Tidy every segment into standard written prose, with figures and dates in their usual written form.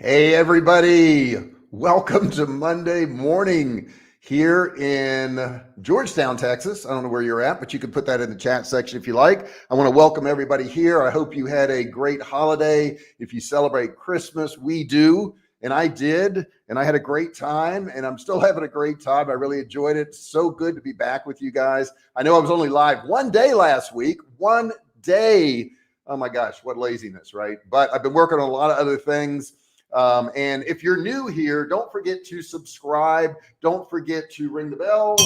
Hey, everybody. Welcome to Monday morning here in Georgetown, Texas. I don't know where you're at, but you can put that in the chat section if you like. I want to welcome everybody here. I hope you had a great holiday. If you celebrate Christmas, we do. And I did. And I had a great time. And I'm still having a great time. I really enjoyed it. So good to be back with you guys. I know I was only live one day last week. One day. Oh my gosh, what laziness, right? But I've been working on a lot of other things. And if you're new here, don't forget to subscribe. Don't forget to ring the bell,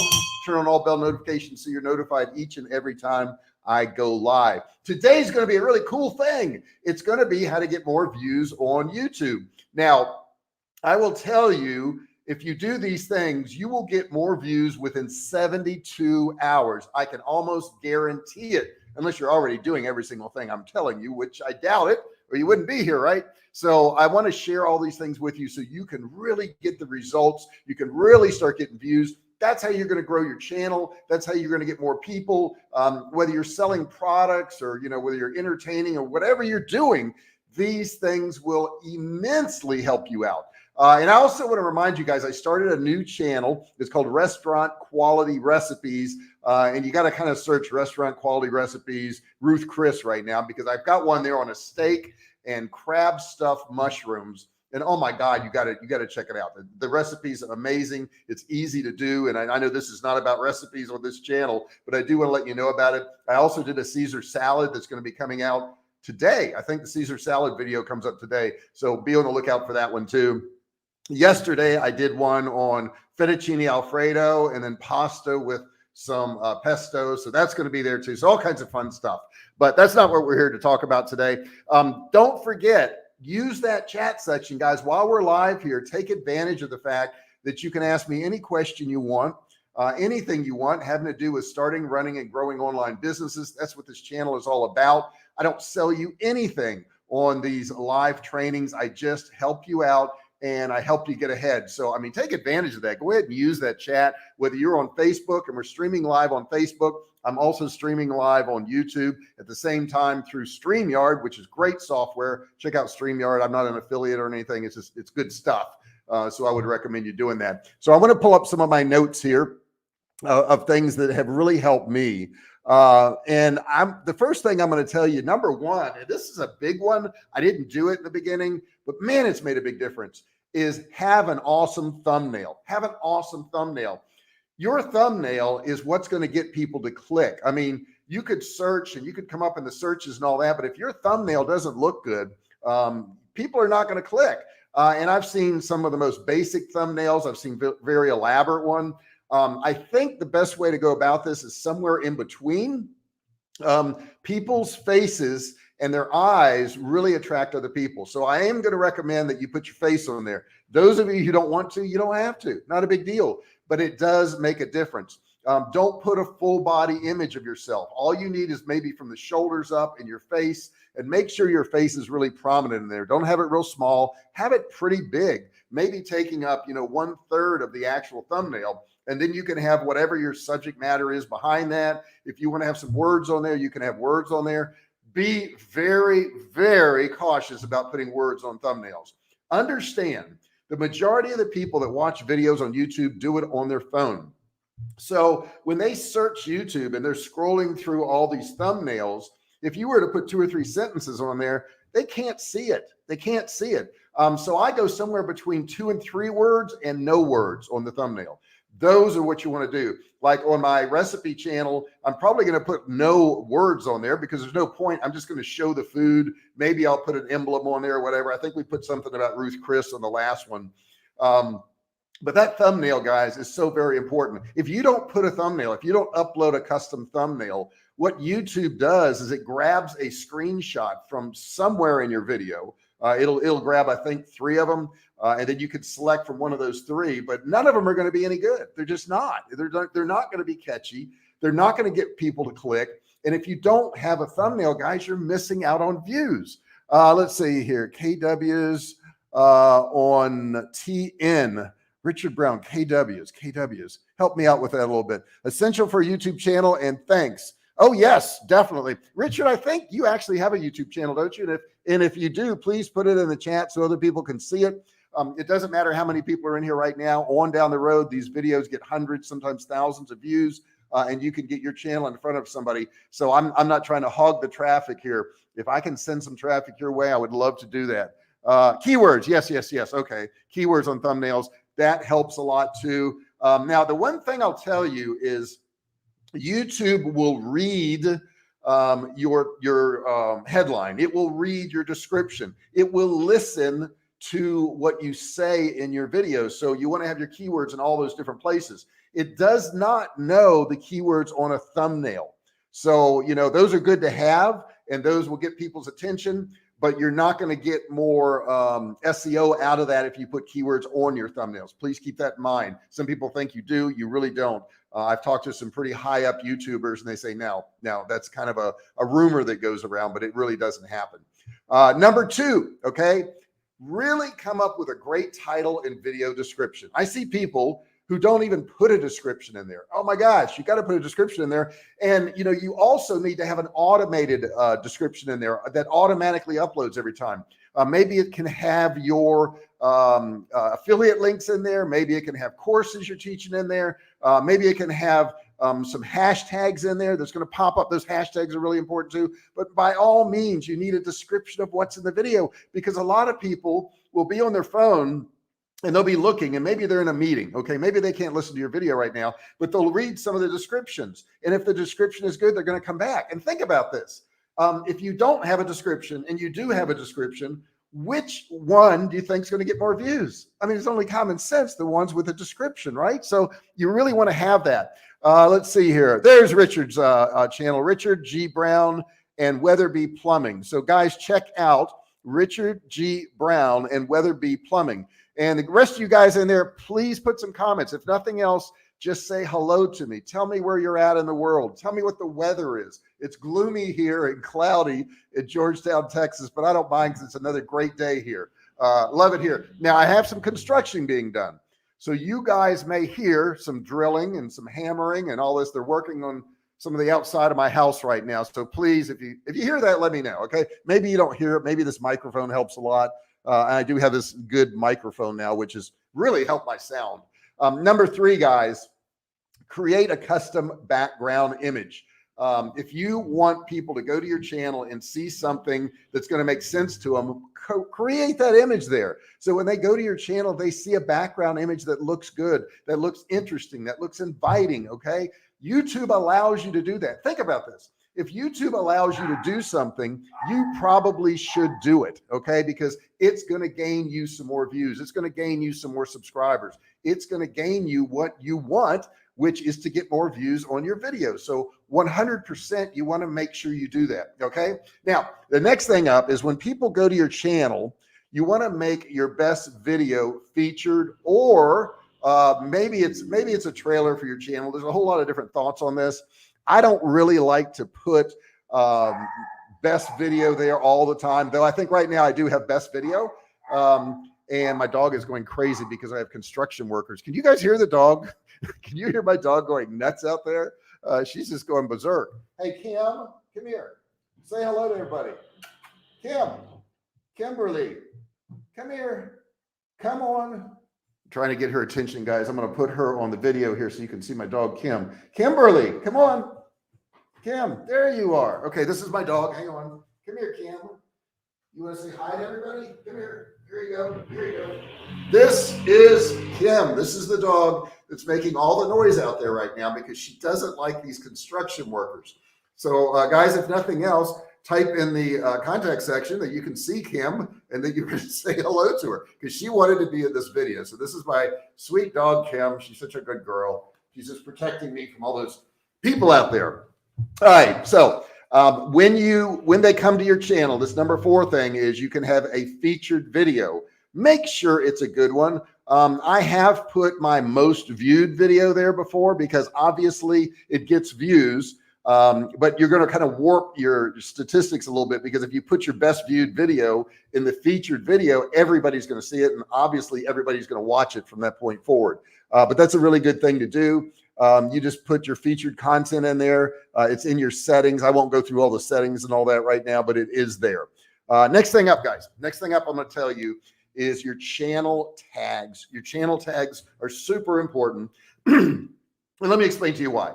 turn on all bell notifications so you're notified each and every time I go live. Today's going to be a really cool thing. It's going to be how to get more views on YouTube. Now, I will tell you, if you do these things, you will get more views within 72 hours. I can almost guarantee it, unless you're already doing every single thing I'm telling you, which I doubt it, or you wouldn't be here, right? So I want to share all these things with you so you can really get the results. You can really start getting views. That's how you're going to grow your channel. That's how you're going to get more people, whether you're selling products or, whether you're entertaining or whatever you're doing, these things will immensely help you out. And I also want to remind you guys, I started a new channel. It's called Restaurant Quality Recipes. And you got to kind of search Restaurant Quality Recipes, Ruth Chris right now, because I've got one there on a steak and crab stuffed mushrooms. And oh my God, you got to check it out. The recipe's amazing. It's easy to do. And I know this is not about recipes on this channel, but I do want to let you know about it. I also did a Caesar salad that's going to be coming out today. I think the Caesar salad video comes up today. So be on the lookout for that one too. Yesterday, I did one on fettuccine Alfredo and then pasta with some pesto. So that's going to be there too. So all kinds of fun stuff, but that's not what we're here to talk about today. Don't forget, use that chat section, guys. While we're live here, take advantage of the fact that you can ask me any question you want, anything you want having to do with starting, running, and growing online businesses. That's what this channel is all about. I don't sell you anything on these live trainings. I just help you out and I help you get ahead. So, take advantage of that. Go ahead and use that chat, whether you're on Facebook and we're streaming live on Facebook. I'm also streaming live on YouTube at the same time through StreamYard, which is great software. Check out StreamYard. I'm not an affiliate or anything. It's good stuff. So I would recommend you doing that. So I want to pull up some of my notes here of things that have really helped me. And the first thing I'm going to tell you, number one, and this is a big one. I didn't do it in the beginning, but man, it's made a big difference, is have an awesome thumbnail. Have an awesome thumbnail. Your thumbnail is what's going to get people to click. You could search and you could come up in the searches and all that, but if your thumbnail doesn't look good, people are not going to click. And I've seen some of the most basic thumbnails. I've seen very elaborate one. I think the best way to go about this is somewhere in between. People's faces and their eyes really attract other people. So I am going to recommend that you put your face on there. Those of you who don't want to, you don't have to. Not a big deal, but it does make a difference. Don't put a full body image of yourself. All you need is maybe from the shoulders up in your face, and make sure your face is really prominent in there. Don't have it real small. Have it pretty big, maybe taking up, 1/3 of the actual thumbnail. And then you can have whatever your subject matter is behind that. If you want to have some words on there, you can have words on there. Be very, very cautious about putting words on thumbnails. Understand, the majority of the people that watch videos on YouTube do it on their phone. So when they search YouTube and they're scrolling through all these thumbnails, if you were to put 2 or 3 sentences on there, they can't see it. They can't see it. So I go somewhere between 2 and 3 words and no words on the thumbnail. Those are what you want to do. Like on my recipe channel, I'm probably going to put no words on there because there's no point. I'm just going to show the food. Maybe I'll put an emblem on there or whatever. I think we put something about Ruth Chris on the last one. But that thumbnail, guys, is so very important. If you don't put a thumbnail, if you don't upload a custom thumbnail, what YouTube does is it grabs a screenshot from somewhere in your video. It'll grab, I think, 3 of them. And then you could select from one of those 3, but none of them are going to be any good. They're just not. They're not going to be catchy. They're not going to get people to click. And if you don't have a thumbnail, guys, you're missing out on views. Let's see here. KWs on TN. Richard Brown, KWs. Help me out with that a little bit. Essential for a YouTube channel, and thanks. Oh, yes, definitely. Richard, I think you actually have a YouTube channel, don't you? And if you do, please put it in the chat so other people can see it. It doesn't matter how many people are in here right now. On down the road, these videos get hundreds, sometimes thousands of views, and you can get your channel in front of somebody. So I'm not trying to hog the traffic here. If I can send some traffic your way, I would love to do that. Keywords, yes. Okay, keywords on thumbnails, that helps a lot too. Now, the one thing I'll tell you is YouTube will read your headline. It will read your description. It will listen to what you say in your videos. So you want to have your keywords in all those different places. It does not know the keywords on a thumbnail. So, you know, those are good to have, and those will get people's attention, but you're not going to get more SEO out of that if you put keywords on your thumbnails. Please keep that in mind. Some people think you do, you really don't. I've talked to some pretty high up YouTubers and they say, no, that's kind of a rumor that goes around, but it really doesn't happen. Number two, okay, really come up with a great title and video description. I see people who don't even put a description in there. Oh my gosh, you got to put a description in there. And you know, you also need to have an automated description in there that automatically uploads every time. Maybe it can have your affiliate links in there. Maybe it can have courses you're teaching in there. Maybe it can have some hashtags in there that's going to pop up. Those hashtags are really important too. But by all means, you need a description of what's in the video, because a lot of people will be on their phone and they'll be looking, and maybe they're in a meeting. Okay, maybe they can't listen to your video right now, but they'll read some of the descriptions. And if the description is good, they're going to come back. And think about this. If you don't have a description and you do have a description, which one do you think is going to get more views? I mean, it's only common sense, the ones with a description, right? So you really want to have that. Let's see here. There's Richard's channel, Richard G. Brown and Weatherby Plumbing. So guys, check out Richard G. Brown and Weatherby Plumbing. And the rest of you guys in there, please put some comments. If nothing else, just say hello to me. Tell me where you're at in the world. Tell me what the weather is. It's gloomy here and cloudy in Georgetown, Texas, but I don't mind because it's another great day here. Love it here. Now, I have some construction being done. So you guys may hear some drilling and some hammering and all this. They're working on some of the outside of my house right now. So please, if you hear that, let me know, okay? Maybe you don't hear it. Maybe this microphone helps a lot. And I do have this good microphone now, which has really helped my sound. Number three, guys, create a custom background image. If you want people to go to your channel and see something that's going to make sense to them, create that image there. So when they go to your channel, they see a background image that looks good, that looks interesting, that looks inviting, okay? YouTube allows you to do that. Think about this. If YouTube allows you to do something, you probably should do it, okay? Because it's going to gain you some more views. It's going to gain you some more subscribers. It's going to gain you what you want, which is to get more views on your videos. So 100% you want to make sure you do that, okay? Now, the next thing up is when people go to your channel, you want to make your best video featured, or maybe it's a trailer for your channel. There's a whole lot of different thoughts on this. I don't really like to put best video there all the time, though I think right now I do have best video. And my dog is going crazy because I have construction workers. Can you guys hear the dog? Can you hear my dog going nuts out there? She's just going berserk. Hey, Kim, come here. Say hello to everybody. Kimberly, come here. Come on. I'm trying to get her attention, guys. I'm going to put her on the video here so you can see my dog, Kim. Kimberly, come on. Kim, there you are. Okay, this is my dog. Hang on. Come here, Kim. You want to say hi to everybody? Come here. Here you go. Here you go. This is Kim. This is the dog that's making all the noise out there right now because she doesn't like these construction workers. So, guys, if nothing else, type in the contact section that you can see Kim and that you can say hello to her because she wanted to be in this video. So this is my sweet dog, Kim. She's such a good girl. She's just protecting me from all those people out there. All right. So when they come to your channel, this number 4 thing is you can have a featured video. Make sure it's a good one. I have put my most viewed video there before because obviously it gets views. But you're going to kind of warp your statistics a little bit because if you put your best viewed video in the featured video, everybody's going to see it. And obviously everybody's going to watch it from that point forward. But that's a really good thing to do. You just put your featured content in there. It's in your settings. I won't go through all the settings and all that right now, but it is there. Next thing up, guys. Next thing up I'm going to tell you is your channel tags. Your channel tags are super important. And let me explain to you why.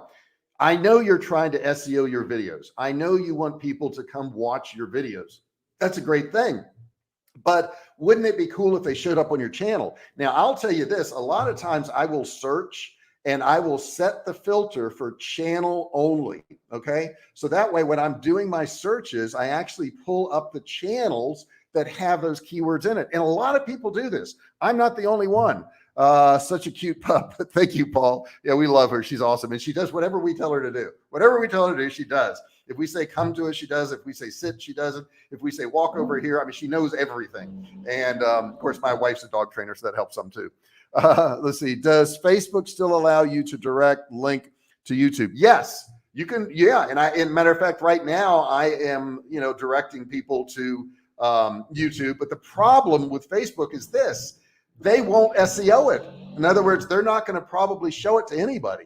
I know you're trying to SEO your videos. I know you want people to come watch your videos. That's a great thing. But wouldn't it be cool if they showed up on your channel? Now, I'll tell you this, a lot of times I will search and I will set the filter for channel only. Okay. So that way, when I'm doing my searches, I actually pull up the channels that have those keywords in it. And a lot of people do this. I'm not the only one. Such a cute pup. Thank you, Paul. Yeah, we love her. She's awesome. And she does whatever we tell her to do. Whatever we tell her to do, she does. If we say come to us, she does. If we say sit, she does it. If we say walk over here, I mean, she knows everything. And of course, my wife's a dog trainer, so that helps some too. Let's see. Does Facebook still allow you to direct link to YouTube? Yes, you can. Yeah. And in matter of fact, right now I am, directing people to YouTube. But the problem with Facebook is this. They won't SEO it. In other words, they're not going to probably show it to anybody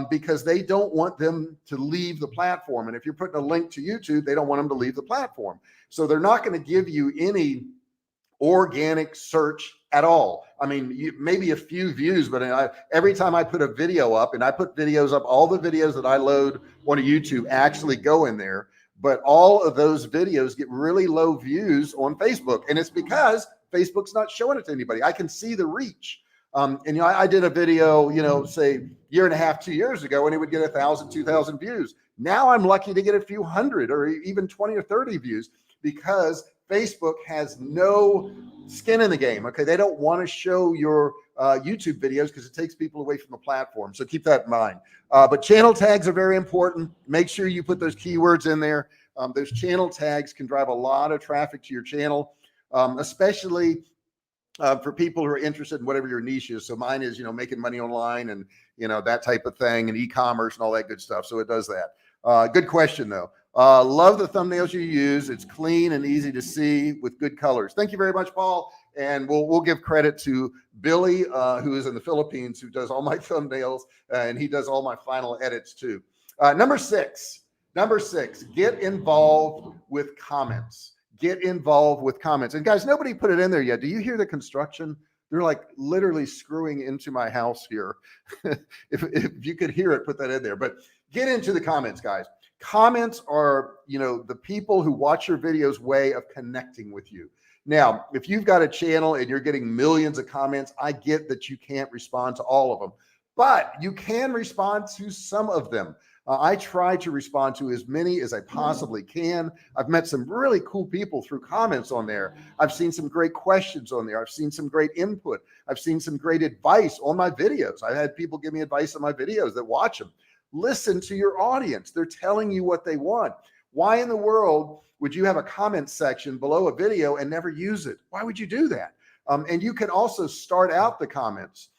because they don't want them to leave the platform. And if you're putting a link to YouTube, they don't want them to leave the platform. So they're not going to give you any organic search at all. I mean, maybe a few views, but every time I put a video up, and I put videos up, all the videos that I load on YouTube actually go in there. But all of those videos get really low views on Facebook. And it's because Facebook's not showing it to anybody. I can see the reach. And I did a video, say year and a half, 2 years ago, and it would get 1,000, 2,000 views. Now I'm lucky to get a few hundred or even 20 or 30 views because Facebook has no skin in the game. Okay. They don't want to show your YouTube videos because it takes people away from the platform. So keep that in mind. But channel tags are very important. Make sure you put those keywords in there. Those channel tags can drive a lot of traffic to your channel. Especially for people who are interested in whatever your niche is. So mine is, making money online and, that type of thing and e-commerce and all that good stuff. So it does that. Good question though. Love the thumbnails you use. It's clean and easy to see with good colors. Thank you very much, Paul. And we'll give credit to Billy, who is in the Philippines, who does all my thumbnails and he does all my final edits too. Number six, get involved with comments. Get involved with comments. And guys, nobody put it in there yet. Do you hear the construction? They're like literally screwing into my house here. if you could hear it, put that in there. But get into the comments, guys. Comments are, the people who watch your videos way of connecting with you. Now, if you've got a channel and you're getting millions of comments, I get that you can't respond to all of them, but you can respond to some of them. I try to respond to as many as I possibly can. I've met some really cool people through comments on there. I've seen some great questions on there. I've seen some great input. I've seen some great advice on my videos. I've had people give me advice on my videos that watch them. Listen to your audience. They're telling you what they want. Why in the world would you have a comment section below a video and never use it? Why would you do that? And you can also start out the comments.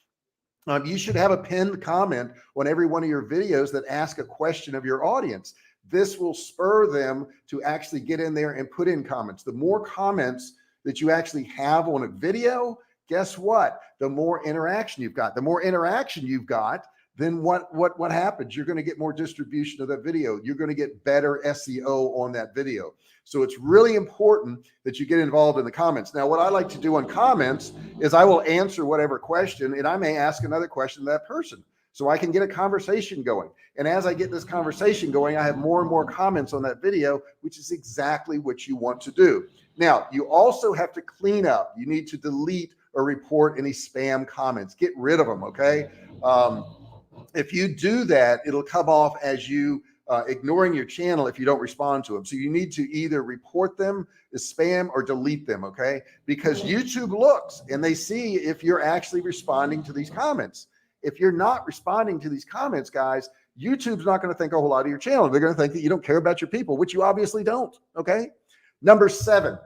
You should have a pinned comment on every one of your videos that ask a question of your audience. This will spur them to actually get in there and put in comments. The more comments that you actually have on a video, guess what? The more interaction you've got. The more interaction you've got, then what happens? You're going to get more distribution of that video. You're going to get better SEO on that video. So it's really important that you get involved in the comments. Now, what I like to do on comments is I will answer whatever question, and I may ask another question to that person so I can get a conversation going. And as I get this conversation going, I have more and more comments on that video, which is exactly what you want to do. Now, you also have to clean up. You need to delete or report any spam comments. Get rid of them, okay? If you do that, it'll come off as you ignoring your channel if you don't respond to them. So you need to either report them as spam or delete them, okay? Because YouTube looks and they see if you're actually responding to these comments. If you're not responding to these comments, guys, YouTube's not going to think a whole lot of your channel. They're going to think that you don't care about your people, which you obviously don't, okay? Number 7.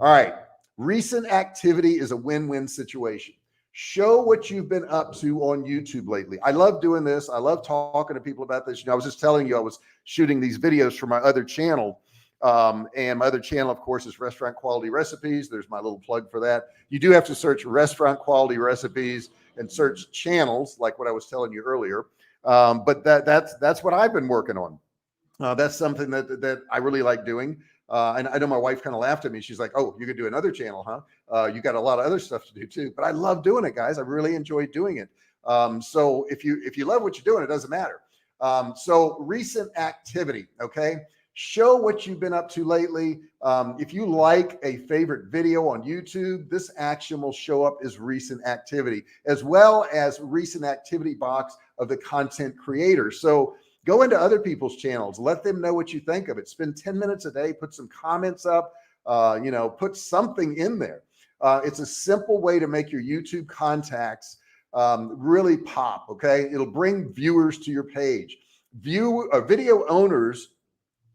All right. Recent activity is a win-win situation. Show what you've been up to on YouTube lately. I love doing this. I love talking to people about this. I was just telling you, I was shooting these videos for my other channel. And my other channel, of course, is Restaurant Quality Recipes. There's my little plug for that. You do have to search Restaurant Quality Recipes and search channels, like what I was telling you earlier. But that's what I've been working on. That's something that I really like doing. And I know my wife kind of laughed at me. She's like, "Oh, you could do another channel, huh? You got a lot of other stuff to do too." But I love doing it, guys. I really enjoy doing it. So if you love what you're doing, it doesn't matter. So recent activity, okay? Show what you've been up to lately. If you like a favorite video on YouTube, this action will show up as recent activity, as well as recent activity box of the content creator. So go into other people's channels, let them know what you think of it. Spend 10 minutes a day, put some comments up, put something in there. It's a simple way to make your YouTube contacts really pop. Okay. It'll bring viewers to your page. Video owners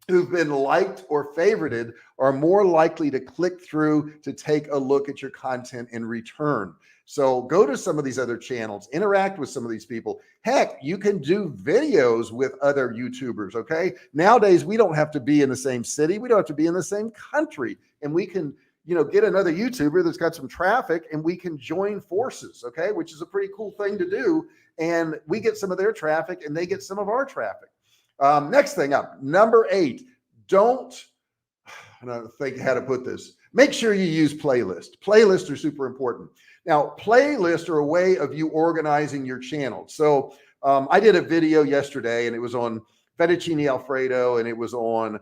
who've been liked or favorited are more likely to click through to take a look at your content in return. So go to some of these other channels, interact with some of these people. Heck, you can do videos with other YouTubers. Okay. Nowadays, we don't have to be in the same city. We don't have to be in the same country, and we can, get another YouTuber that's got some traffic and we can join forces. Okay. Which is a pretty cool thing to do. And we get some of their traffic and they get some of our traffic. Next thing up, number 8, I don't think how to put this. Make sure you use playlists. Playlists are super important. Now, playlists are a way of you organizing your channel. So I did a video yesterday and it was on fettuccine Alfredo and it was on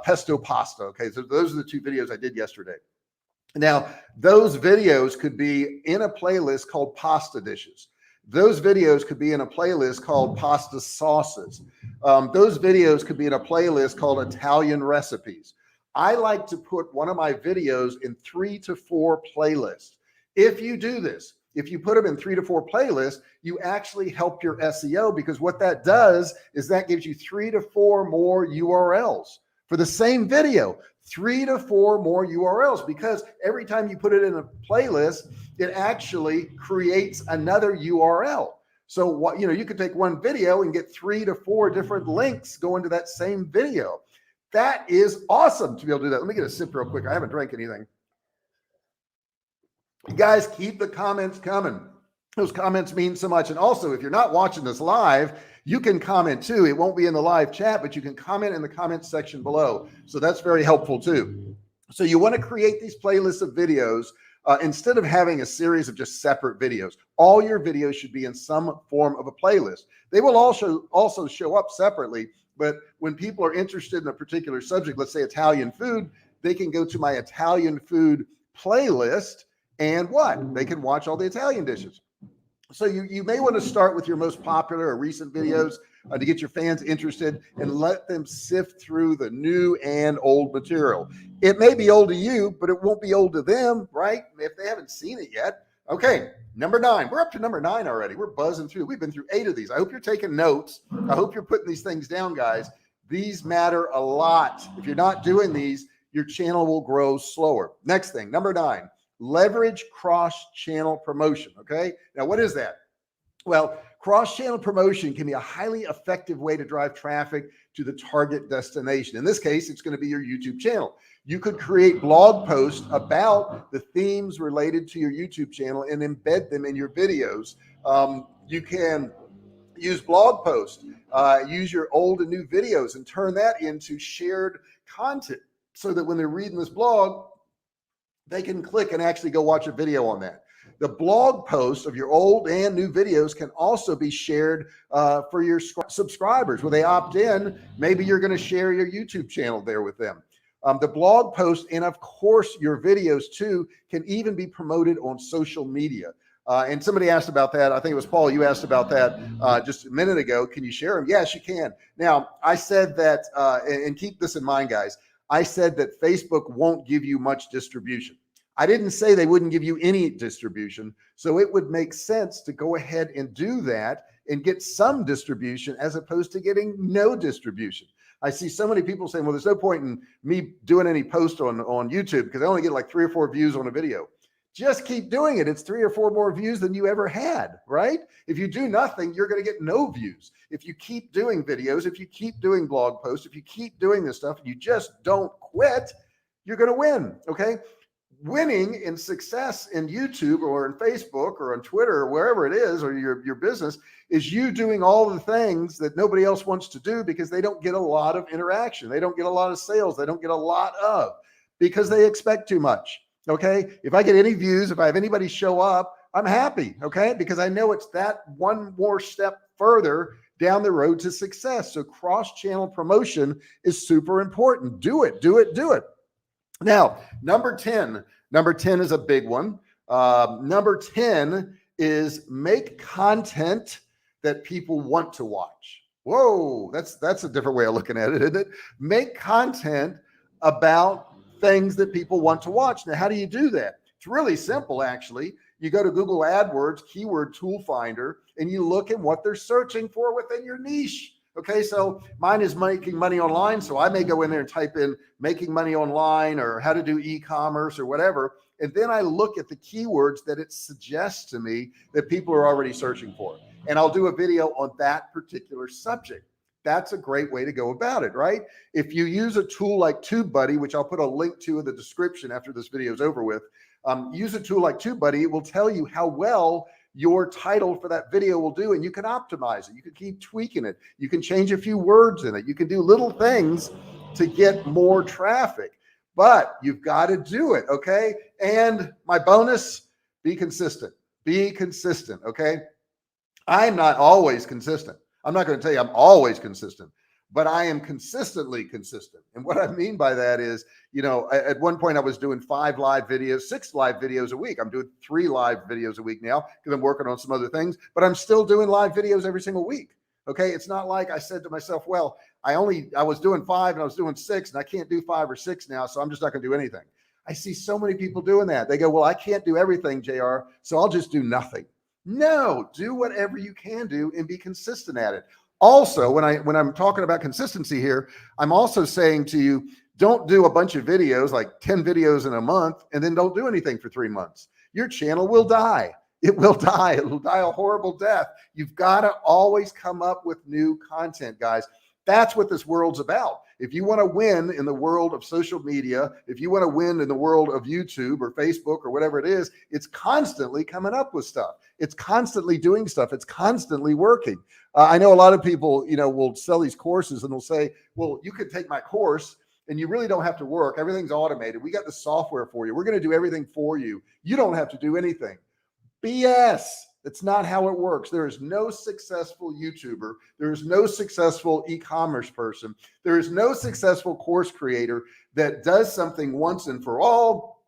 pesto pasta. Okay, so those are the 2 videos I did yesterday. Now, those videos could be in a playlist called pasta dishes. Those videos could be in a playlist called pasta sauces. Those videos could be in a playlist called Italian recipes. I like to put one of my videos in 3 to 4 playlists. If you do this, if you put them in 3 to 4 playlists, you actually help your SEO, because what that does is that gives you 3 to 4 more URLs for the same video. 3 to 4 more URLs, because every time you put it in a playlist, it actually creates another URL. So what, you could take one video and get 3 to 4 different links going to that same video. That is awesome to be able to do that. Let me get a sip real quick. I haven't drank anything. You guys, keep the comments coming. Those comments mean so much. And also, if you're not watching this live, you can comment too. It won't be in the live chat, but you can comment in the comments section below. So that's very helpful too. So you want to create these playlists of videos instead of having a series of just separate videos. All your videos should be in some form of a playlist. They will also show up separately, but when people are interested in a particular subject, let's say Italian food, they can go to my Italian food playlist and they can watch all the Italian dishes. So you may want to start with your most popular or recent videos to get your fans interested and let them sift through the new and old material. It may be old to you, but it won't be old to them, right? If they haven't seen it yet. Okay, number 9. We're up to number 9 already. We're buzzing through. We've been through 8 of these. I hope you're taking notes. I hope you're putting these things down, guys. These matter a lot. If you're not doing these, your channel will grow slower. Next thing, number 9. Leverage cross-channel promotion. Okay. Now, what is that? Well, cross-channel promotion can be a highly effective way to drive traffic to the target destination. In this case, it's going to be your YouTube channel. You could create blog posts about the themes related to your YouTube channel and embed them in your videos. You can use blog posts, use your old and new videos and turn that into shared content so that when they're reading this blog, they can click and actually go watch a video on that. The blog posts of your old and new videos can also be shared for your subscribers. When they opt in, maybe you're going to share your YouTube channel there with them. The blog post and of course your videos too can even be promoted on social media. And somebody asked about that. I think it was Paul. You asked about that just a minute ago. Can you share them? Yes, you can. Now, I said that, and keep this in mind, guys. I said that Facebook won't give you much distribution. I didn't say they wouldn't give you any distribution. So it would make sense to go ahead and do that and get some distribution as opposed to getting no distribution. I see so many people saying, well, there's no point in me doing any post on YouTube because I only get like 3 or 4 views on a video. Just keep doing it. It's 3 or 4 more views than you ever had, right? If you do nothing, you're going to get no views. If you keep doing videos, if you keep doing blog posts, if you keep doing this stuff, and you just don't quit, you're going to win, okay? winning and success in YouTube or in Facebook or on Twitter or wherever it is, or your business, is you doing all the things that nobody else wants to do because they don't get a lot of interaction. They don't get a lot of sales. They don't get a lot of, because they expect too much. Okay. If I get any views, if I have anybody show up, I'm happy. Okay. Because I know it's that one more step further down the road to success. So cross-channel promotion is super important. Do it, do it, do it. Now, number 10 is a big one. Number 10 is make content that people want to watch. Whoa, that's a different way of looking at it, isn't it? Make content about things that people want to watch. Now, how do you do that? It's really simple, actually. You go to Google AdWords, keyword tool finder, and you look at what they're searching for within your niche. Okay, so mine is making money online. So I may go in there and type in making money online or how to do e-commerce or whatever. And then I look at the keywords that it suggests to me that people are already searching for. And I'll do a video on that particular subject. That's a great way to go about it, right? If you use a tool like TubeBuddy, which I'll put a link to in the description after this video is over with, use a tool like TubeBuddy. It will tell you how well your title for that video will do, and you can optimize it. You can keep tweaking it. You can change a few words in it. You can do little things to get more traffic, but you've got to do it. Okay. And my bonus, be consistent, okay? I'm not always consistent. I'm not going to tell you I'm always consistent, but I am consistently consistent. And what I mean by that is, you know, at one point I was doing 5 live videos, 6 live videos a week. I'm doing 3 live videos a week now because I'm working on some other things, but I'm still doing live videos every single week. Okay. It's not like I said to myself, well, I was doing 5 and I was doing 6 and I can't do 5 or 6 now. So I'm just not going to do anything. I see so many people doing that. They go, well, I can't do everything, JR, so I'll just do nothing. No, do whatever you can do and be consistent at it. Also, when I'm talking about consistency here, I'm also saying to you, don't do a bunch of videos, like 10 videos in a month, and then don't do anything for 3 months. Your channel will die. It will die. It will die a horrible death. You've got to always come up with new content, guys. That's what this world's about. If you want to win in the world of social media, if you want to win in the world of YouTube or Facebook or whatever it is, it's constantly coming up with stuff. It's constantly doing stuff. It's constantly working. I know a lot of people, you know, will sell these courses and they'll say, well, you could take my course and you really don't have to work. Everything's automated. We got the software for you. We're going to do everything for you. You don't have to do anything. BS. It's not how it works. There is no successful YouTuber. There is no successful e-commerce person. There is no successful course creator that does something once and for all,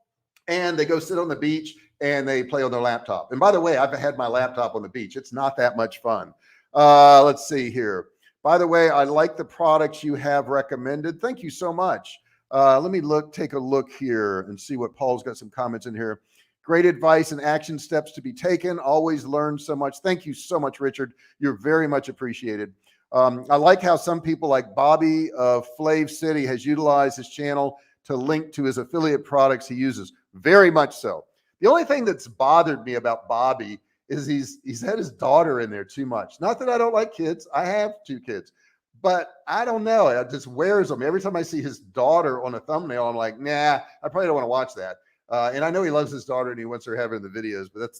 and they go sit on the beach and they play on their laptop. And by the way, I've had my laptop on the beach. It's not that much fun. Let's see here. By the way, I like the products you have recommended. Thank you so much. Let me take a look here and see what Paul's got some comments in here. Great advice and action steps to be taken. Always learn so much. Thank you so much, Richard. You're very much appreciated. I like how some people like Bobby of Flav City has utilized his channel to link to his affiliate products he uses. Very much so. The only thing that's bothered me about Bobby is he's had his daughter in there too much. Not that I don't like kids. I have 2 kids, but I don't know. It just wears them. Every time I see his daughter on a thumbnail, I'm like, nah, I probably don't want to watch that. And I know he loves his daughter and he wants her to have her in the videos, but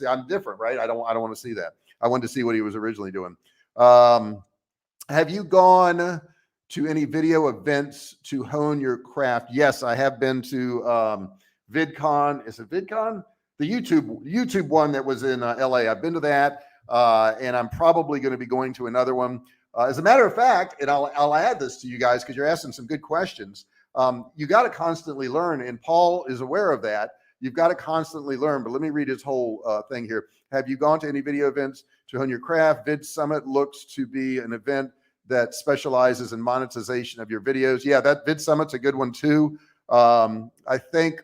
I'm different, right? I don't want to see that. I wanted to see what he was originally doing. Have you gone to any video events to hone your craft? Yes, I have been to VidCon. Is it VidCon? The YouTube one that was in LA. I've been to that, and I'm probably going to be going to another one. As a matter of fact, and I'll add this to you guys because you're asking some good questions. You got to constantly learn, and Paul is aware of that. You've got to constantly learn, but let me read his whole thing here. Have you gone to any video events to hone your craft? Vid Summit looks to be an event that specializes in monetization of your videos. Yeah, that Vid Summit's a good one too. I think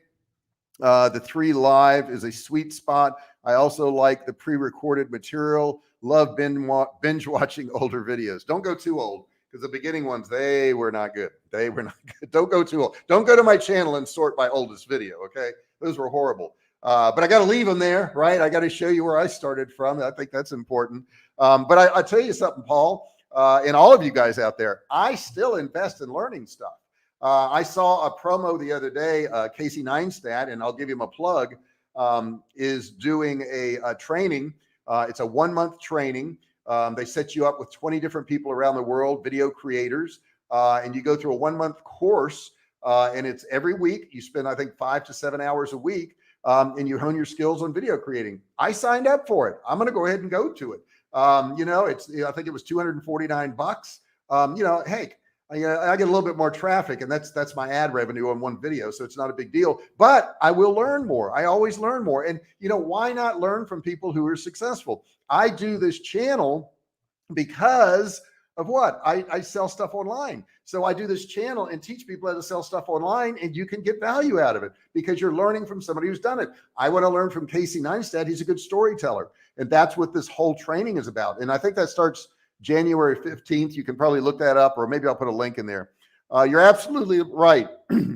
the 3 live is a sweet spot. I also like the pre-recorded material. Love binge watching older videos. Don't go too old, because the beginning ones, they were not good. They were not good. Don't go too old. Don't go to my channel and sort by oldest video, okay? Those were horrible. But I got to leave them there, right? I got to show you where I started from. I think that's important. But I tell you something, Paul, and all of you guys out there, I still invest in learning stuff. I saw a promo the other day, Casey Neistat, and I'll give him a plug, is doing a training. It's a 1-month training. They set you up with 20 different people around the world, video creators, and you go through a 1-month course, and it's every week. You spend, I think, 5 to 7 hours a week, and you hone your skills on video creating. I signed up for it. I'm going to go ahead and go to it. I think it was $249. Hey, I get a little bit more traffic, and that's my ad revenue on one video, so it's not a big deal. But I will learn more. I always learn more, and why not learn from people who are successful? I do this channel because of what? I sell stuff online. So I do this channel and teach people how to sell stuff online, and you can get value out of it because you're learning from somebody who's done it. I want to learn from Casey Neistat. He's a good storyteller, and that's what this whole training is about. And I think that starts January 15th. You can probably look that up, or maybe I'll put a link in there. You're absolutely right.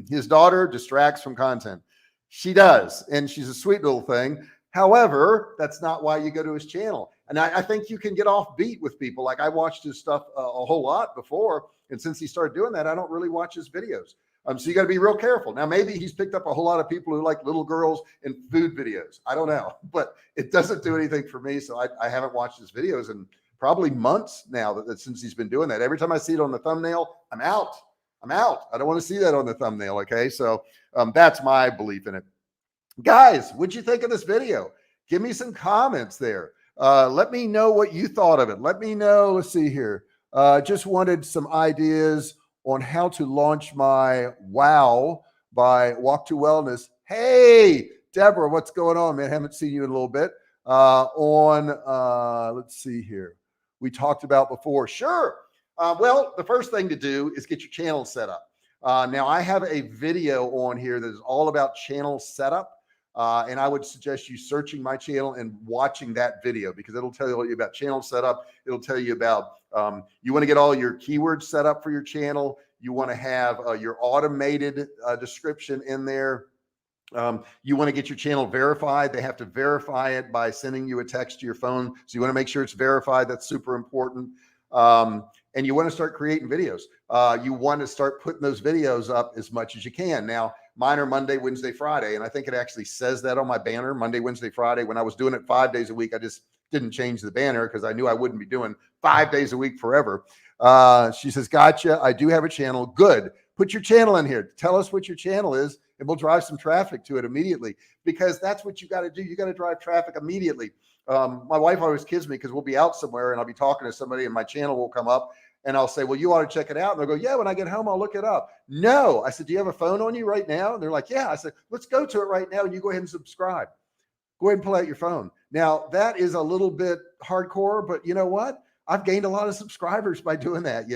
His daughter distracts from content. She does, and she's a sweet little thing. However, that's not why you go to his channel. And I think you can get off beat with people. Like, I watched his stuff a whole lot before, and since he started doing that, I don't really watch his videos. So you got to be real careful. Now, maybe he's picked up a whole lot of people who like little girls and food videos. I don't know, but it doesn't do anything for me. So I haven't watched his videos in probably months now since he's been doing that. Every time I see it on the thumbnail, I'm out. I don't want to see that on the thumbnail. Okay. So that's my belief in it. Guys, what'd you think of this video? Give me some comments there. Let me know what you thought of it. Let me know. Let's see here. Just wanted some ideas on how to launch my wow by Walk to Wellness. Hey, Deborah, what's going on, man? Haven't seen you in a little bit. Let's see here. We talked about before. Sure. Well, the first thing to do is get your channel set up. Now, I have a video on here that is all about channel setup. And I would suggest you searching my channel and watching that video, because it'll tell you about channel setup. It'll tell you about, you want to get all your keywords set up for your channel. You want to have your automated description in there. You want to get your channel verified. They have to verify it by sending you a text to your phone. So you want to make sure it's verified. That's super important. And you want to start creating videos. You want to start putting those videos up as much as you can. Now, mine are Monday, Wednesday, Friday. And I think it actually says that on my banner, Monday, Wednesday, Friday. When I was doing it 5 days a week, I just didn't change the banner because I knew I wouldn't be doing 5 days a week forever. She says, gotcha. I do have a channel. Good. Put your channel in here. Tell us what your channel is, and we'll drive some traffic to it immediately, because that's what you got to do. You got to drive traffic immediately. My wife always kids me because we'll be out somewhere and I'll be talking to somebody and my channel will come up and I'll say, well, you ought to check it out. And they'll go, yeah, when I get home, I'll look it up. No, I said, do you have a phone on you right now? And they're like, yeah. I said, let's go to it right now. And you go ahead and subscribe. Go ahead and pull out your phone. Now, that is a little bit hardcore, but you know what? I've gained a lot of subscribers by doing that,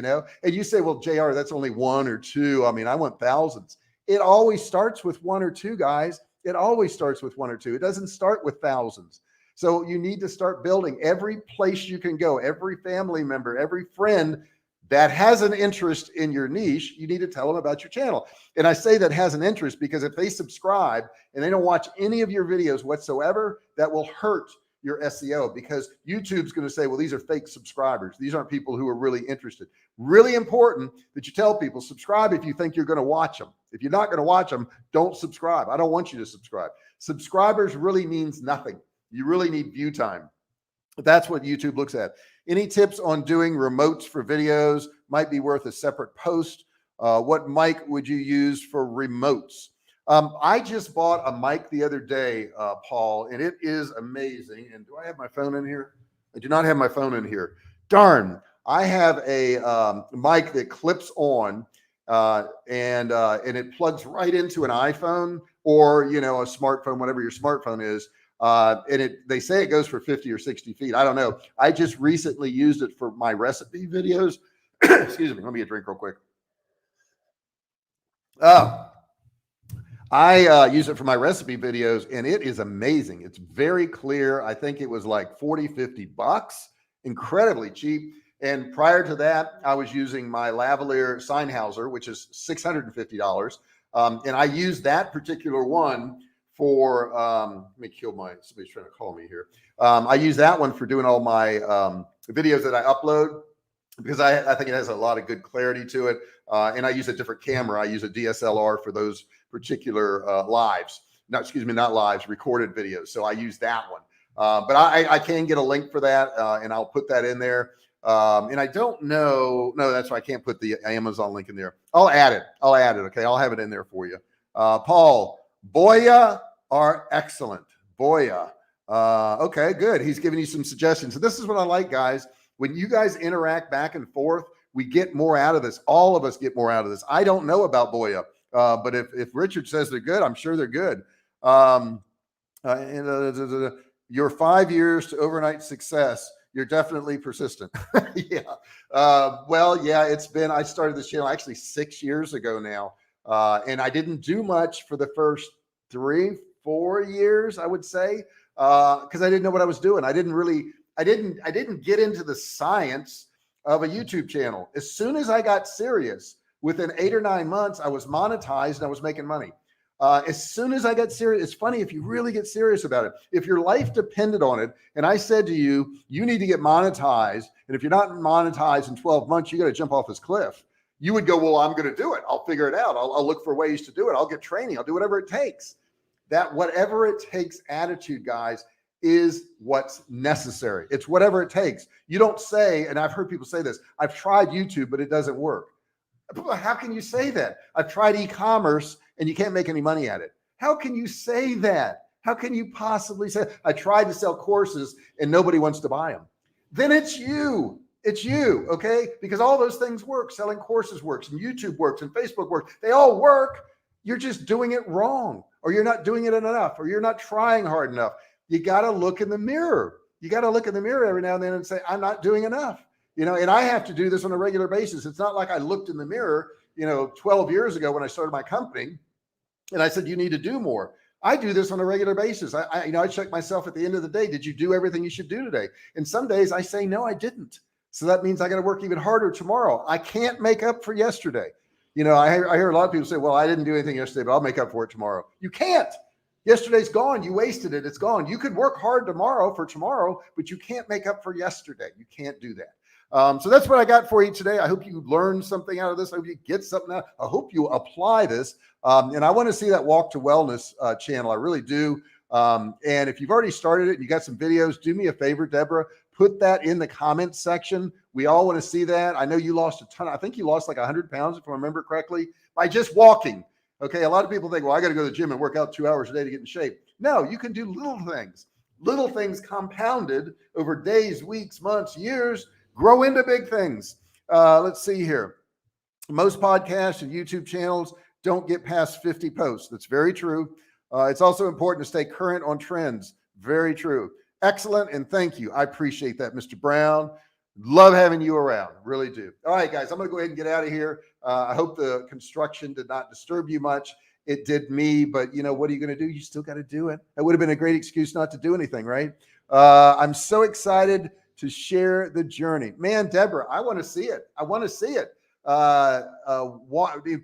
and you say, well, JR, that's only 1 or 2. I mean, I want thousands. It always starts with 1 or 2, guys. It always starts with 1 or 2. It doesn't start with thousands. So you need to start building every place you can go, every family member, every friend that has an interest in your niche. You need to tell them about your channel. And I say that has an interest because if they subscribe and they don't watch any of your videos whatsoever, that will hurt your SEO, because YouTube's going to say, well, these are fake subscribers. These aren't people who are really interested. Really important that you tell people, subscribe if you think you're going to watch them. If you're not going to watch them, don't subscribe. I don't want you to subscribe. Subscribers really means nothing. You really need view time. That's what YouTube looks at. Any tips on doing remotes for videos? Might be worth a separate post. What mic would you use for remotes? I just bought a mic the other day, Paul, and it is amazing. And do I have my phone in here? I do not have my phone in here. Darn. I have a mic that clips on and it plugs right into an iPhone or, a smartphone, whatever your smartphone is. And they say it goes for 50 or 60 feet. I don't know. I just recently used it for my recipe videos. Excuse me. Let me get a drink real quick. I use it for my recipe videos and it is amazing. It's very clear. I think it was like 40, 50 bucks, incredibly cheap. And prior to that, I was using my lavalier Sennheiser, which is $650. And I used that particular one for, let me kill somebody's trying to call me here. I use that one for doing all my videos that I upload. because I think it has a lot of good clarity to it. And I use a different camera. I use a DSLR for those particular not lives, recorded videos. So I use that one. But I can get a link for that, and I'll put that in there. And I don't know. No, that's why I can't put the Amazon link in there. I'll add it. Okay. I'll have it in there for you. Paul, Boya are excellent. Boya. Okay, good. He's giving you some suggestions. So this is what I like, guys. When you guys interact back and forth, we get more out of this. All of us get more out of this. I don't know about Boya, but if Richard says they're good, I'm sure they're good. Your 5 years to overnight success, you're definitely persistent. Yeah. Well, yeah, I started this channel actually 6 years ago now. And I didn't do much for the first 3-4 years, I would say, because I didn't know what I was doing. I didn't get into the science of a YouTube channel. As soon as I got serious, within 8 or 9 months, I was monetized and I was making money. As soon as I got serious, it's funny, if you really get serious about it, if your life depended on it, and I said to you, you need to get monetized, and if you're not monetized in 12 months, you got to jump off this cliff. You would go, well, I'm going to do it. I'll figure it out. I'll look for ways to do it. I'll get training. I'll do whatever it takes. That whatever it takes attitude, guys, is what's necessary. It's whatever it takes. You don't say, and I've heard people say this, I've tried YouTube, but it doesn't work. How can you say that? I've tried e-commerce and you can't make any money at it. How can you say that? How can you possibly say, I tried to sell courses and nobody wants to buy them? Then it's you. It's you, okay? Because all those things work. Selling courses works, and YouTube works, and Facebook works. They all work. You're just doing it wrong, or you're not doing it enough, or you're not trying hard enough. You got to look in the mirror. You got to look in the mirror every now and then and say, I'm not doing enough. And I have to do this on a regular basis. It's not like I looked in the mirror, 12 years ago when I started my company and I said, you need to do more. I do this on a regular basis. I check myself at the end of the day. Did you do everything you should do today? And some days I say, no, I didn't. So that means I got to work even harder tomorrow. I can't make up for yesterday. I hear a lot of people say, well, I didn't do anything yesterday, but I'll make up for it tomorrow. You can't. Yesterday's gone. You wasted it. It's gone. You could work hard tomorrow, but you can't make up for yesterday. You can't do that. So that's what I got for you today. I hope you learned something out of this. I hope you get something out. I hope you apply this. And I want to see that Walk to Wellness channel. I really do. And if you've already started it and you got some videos, do me a favor, Deborah, put that in the comments section. We all want to see that. I know you lost a ton. I think you lost like 100 pounds, if I remember correctly, by just walking. Okay. A lot of people think, well, I got to go to the gym and work out 2 hours a day to get in shape. No, you can do little things compounded over days, weeks, months, years, grow into big things. Let's see here. Most podcasts and YouTube channels don't get past 50 posts. That's very true. It's also important to stay current on trends. Very true. Excellent. And thank you. I appreciate that, Mr. Brown. Love having you around. Really do. All right, guys, I'm going to go ahead and get out of here. I hope the construction did not disturb you much. It did me, but what are you going to do? You still got to do it. That would have been a great excuse not to do anything, right? I'm so excited to share the journey. Man, Deborah, I want to see it.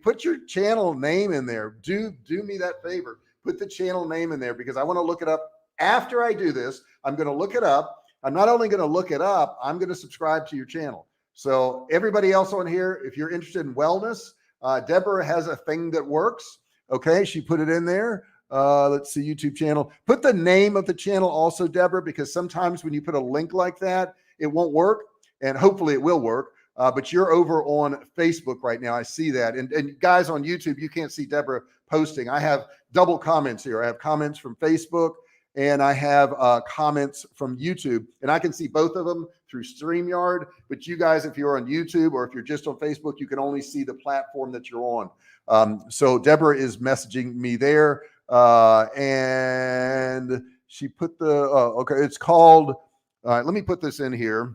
Put your channel name in there. Do me that favor. Put the channel name in there because I want to look it up. After I do this, I'm going to look it up. I'm not only going to look it up, I'm going to subscribe to your channel. So everybody else on here, if you're interested in wellness, Deborah has a thing that works. Okay. She put it in there. Let's see, YouTube channel. Put the name of the channel also, Deborah, because sometimes when you put a link like that, it won't work. And hopefully it will work. But you're over on Facebook right now. I see that. And guys on YouTube, you can't see Deborah posting. I have double comments here. I have comments from Facebook and I have comments from YouTube, and I can see both of them through StreamYard. But you guys, if you're on YouTube or if you're just on Facebook, you can only see the platform that you're on. So Deborah is messaging me there. And she put okay, it's called, all right, let me put this in here.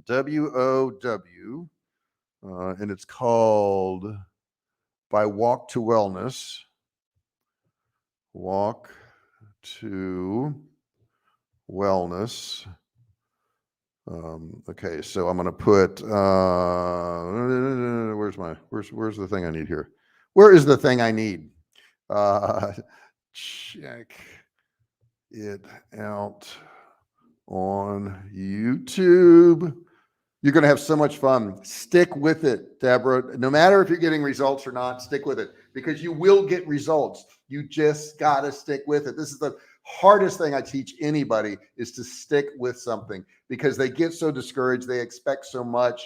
WOW, and it's called By Walk to Wellness. Walk to Wellness. Okay, so I'm going to put, where's the thing I need here? Where is the thing I need? Check it out on YouTube. You're going to have so much fun. Stick with it, Deborah. No matter if you're getting results or not, stick with it, because you will get results. You just got to stick with it. This is the hardest thing I teach anybody, is to stick with something, because they get so discouraged. They expect so much.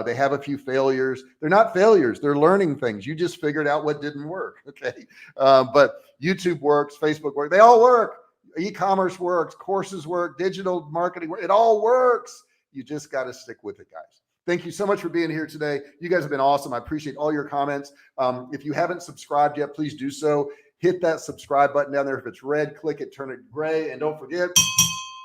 They have a few failures. They're not failures. They're learning things. You just figured out what didn't work. Okay. But YouTube works, Facebook works. They all work. E-commerce works, courses work, digital marketing works. It all works. You just got to stick with it, guys. Thank you so much for being here today. You guys have been awesome. I appreciate all your comments. If you haven't subscribed yet, please do so. Hit that subscribe button down there. If it's red, click it, turn it gray. And don't forget,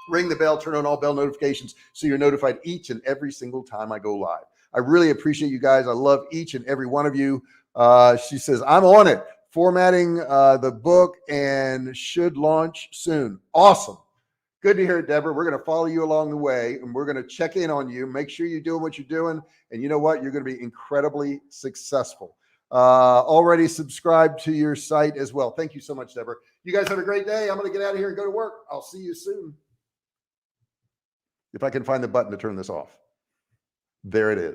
ring the bell, turn on all bell notifications so you're notified each and every single time I go live. I really appreciate you guys. I love each and every one of you. She says, I'm on it. Formatting the book and should launch soon. Awesome. Good to hear it, Deborah. We're going to follow you along the way, and we're going to check in on you, make sure you're doing what you're doing. And you know what? You're going to be incredibly successful. Already subscribed to your site as well. Thank you so much, Deborah. You guys have a great day. I'm going to get out of here and go to work. I'll see you soon. If I can find the button to turn this off. There it is.